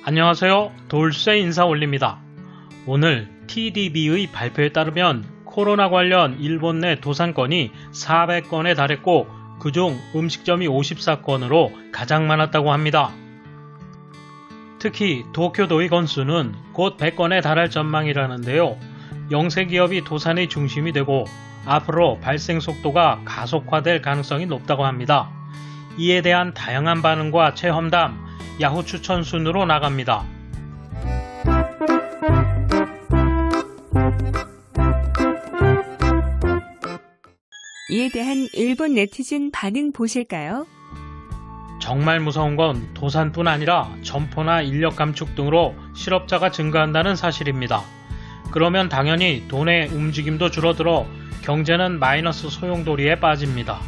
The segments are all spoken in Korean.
안녕하세요. 돌쇠 인사 올립니다. 오늘 TDB의 발표에 따르면 코로나 관련 일본 내 도산건이 400건에 달했고 그중 음식점이 54건으로 가장 많았다고 합니다. 특히 도쿄도의 건수는 곧 100건에 달할 전망이라는데요. 영세 기업이 도산의 중심이 되고 앞으로 발생 속도가 가속화될 가능성이 높다고 합니다. 이에 대한 다양한 반응과 체험담, 야후 추천 순으로 나갑니다. 이에 대한 일본 네티즌 반응 보실까요? 정말 무서운 건 도산뿐 아니라 점포나 인력 감축 등으로 실업자가 증가한다는 사실입니다. 그러면 당연히 돈의 움직임도 줄어들어 경제는 마이너스 소용돌이에 빠집니다.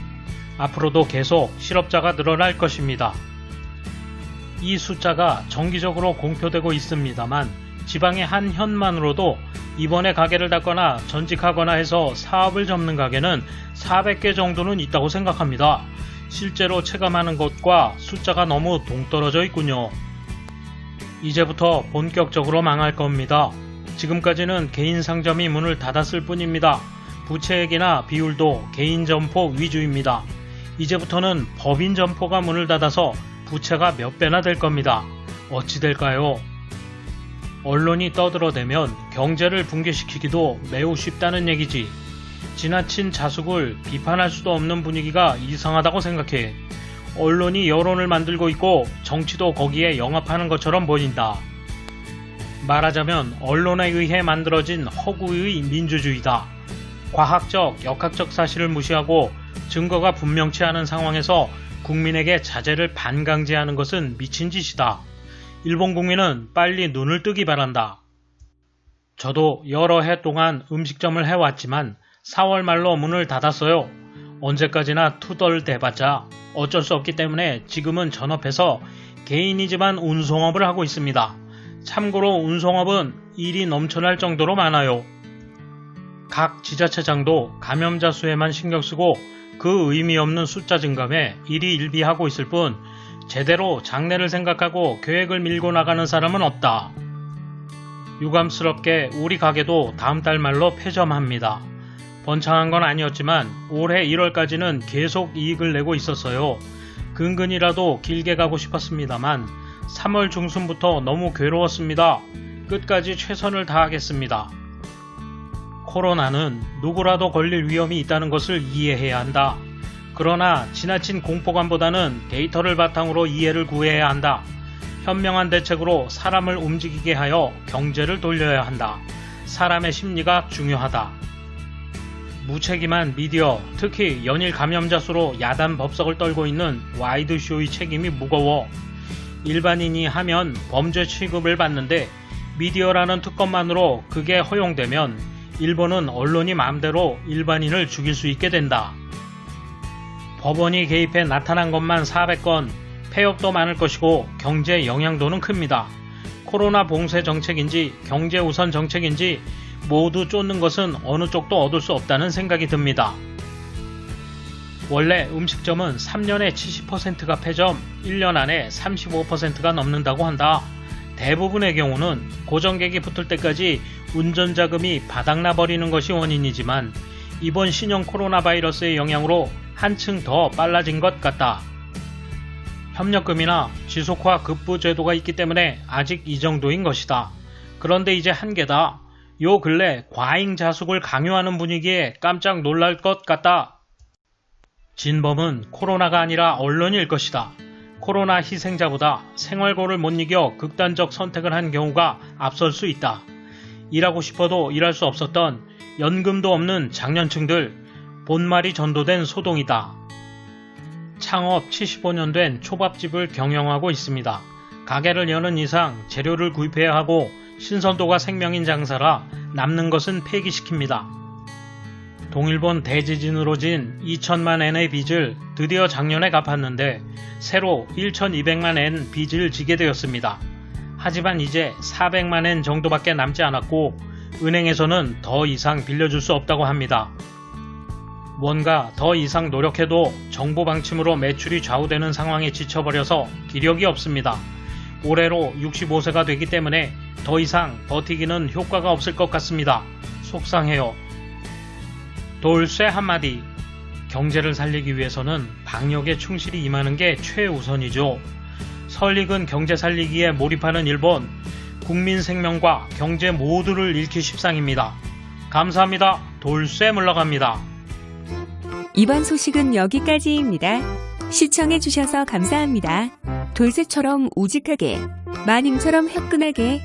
앞으로도 계속 실업자가 늘어날 것입니다. 이 숫자가 정기적으로 공표되고 있습니다만 지방의 한 현만으로도 이번에 가게를 닫거나 전직하거나 해서 사업을 접는 가게는 400개 정도는 있다고 생각합니다. 실제로 체감하는 것과 숫자가 너무 동떨어져 있군요. 이제부터 본격적으로 망할 겁니다. 지금까지는 개인 상점이 문을 닫았을 뿐입니다. 부채액이나 비율도 개인 점포 위주입니다. 이제부터는 법인 점포가 문을 닫아서 부채가 몇 배나 될 겁니다. 어찌 될까요? 언론이 떠들어대면 경제를 붕괴시키기도 매우 쉽다는 얘기지. 지나친 자숙을 비판할 수도 없는 분위기가 이상하다고 생각해. 언론이 여론을 만들고 있고 정치도 거기에 영합하는 것처럼 보인다. 말하자면 언론에 의해 만들어진 허구의 민주주의다. 과학적, 역학적 사실을 무시하고 증거가 분명치 않은 상황에서 국민에게 자제를 반강제하는 것은 미친 짓이다. 일본 국민은 빨리 눈을 뜨기 바란다. 저도 여러 해 동안 음식점을 해왔지만 4월 말로 문을 닫았어요. 언제까지나 투덜대봤자 어쩔 수 없기 때문에 지금은 전업해서 개인이지만 운송업을 하고 있습니다. 참고로 운송업은 일이 넘쳐날 정도로 많아요. 각 지자체장도 감염자 수에만 신경 쓰고 그 의미 없는 숫자 증감에 일희일비하고 있을 뿐 제대로 장래를 생각하고 계획을 밀고 나가는 사람은 없다. 유감스럽게 우리 가게도 다음 달 말로 폐점합니다. 번창한 건 아니었지만 올해 1월까지는 계속 이익을 내고 있었어요. 근근이라도 길게 가고 싶었습니다만 3월 중순부터 너무 괴로웠습니다. 끝까지 최선을 다하겠습니다. 코로나는 누구라도 걸릴 위험이 있다는 것을 이해해야 한다. 그러나 지나친 공포감보다는 데이터를 바탕으로 이해를 구해야 한다. 현명한 대책으로 사람을 움직이게 하여 경제를 돌려야 한다. 사람의 심리가 중요하다. 무책임한 미디어, 특히 연일 감염자 수로 야단 법석을 떨고 있는 와이드쇼의 책임이 무거워. 일반인이 하면 범죄 취급을 받는데 미디어라는 특권만으로 그게 허용되면 일본은 언론이 마음대로 일반인을 죽일 수 있게 된다. 법원이 개입해 나타난 것만 400건, 폐업도 많을 것이고 경제 영향도는 큽니다. 코로나 봉쇄 정책인지 경제 우선 정책인지 모두 쫓는 것은 어느 쪽도 얻을 수 없다는 생각이 듭니다. 원래 음식점은 3년에 70%가 폐점, 1년 안에 35%가 넘는다고 한다. 대부분의 경우는 고정객이 붙을 때까지 운전자금이 바닥나 버리는 것이 원인이지만 이번 신형 코로나 바이러스의 영향으로 한층 더 빨라진 것 같다. 협력금이나 지속화 급부 제도가 있기 때문에 아직 이 정도인 것이다. 그런데 이제 한계다. 요 근래 과잉 자숙을 강요하는 분위기에 깜짝 놀랄 것 같다. 진범은 코로나가 아니라 언론일 것이다. 코로나 희생자보다 생활고를 못 이겨 극단적 선택을 한 경우가 앞설 수 있다. 일하고 싶어도 일할 수 없었던 연금도 없는 장년층들, 본말이 전도된 소동이다. 창업 75년 된 초밥집을 경영하고 있습니다. 가게를 여는 이상 재료를 구입해야 하고 신선도가 생명인 장사라 남는 것은 폐기시킵니다. 동일본 대지진으로 진 2천만 엔의 빚을 드디어 작년에 갚았는데 새로 1,200만 엔 빚을 지게 되었습니다. 하지만 이제 400만 엔 정도밖에 남지 않았고 은행에서는 더 이상 빌려줄 수 없다고 합니다. 뭔가 더 이상 노력해도 정부 방침으로 매출이 좌우되는 상황에 지쳐버려서 기력이 없습니다. 올해로 65세가 되기 때문에 더 이상 버티기는 효과가 없을 것 같습니다. 속상해요. 돌쇠 한마디. 경제를 살리기 위해서는 방역에 충실히 임하는 게 최우선이죠. 설익은 경제 살리기에 몰입하는 일본, 국민 생명과 경제 모두를 잃기 십상입니다. 감사합니다. 돌쇠 물러갑니다. 이번 소식은 여기까지입니다. 시청해주셔서 감사합니다. 돌쇠처럼 우직하게, 마님처럼 화끈하게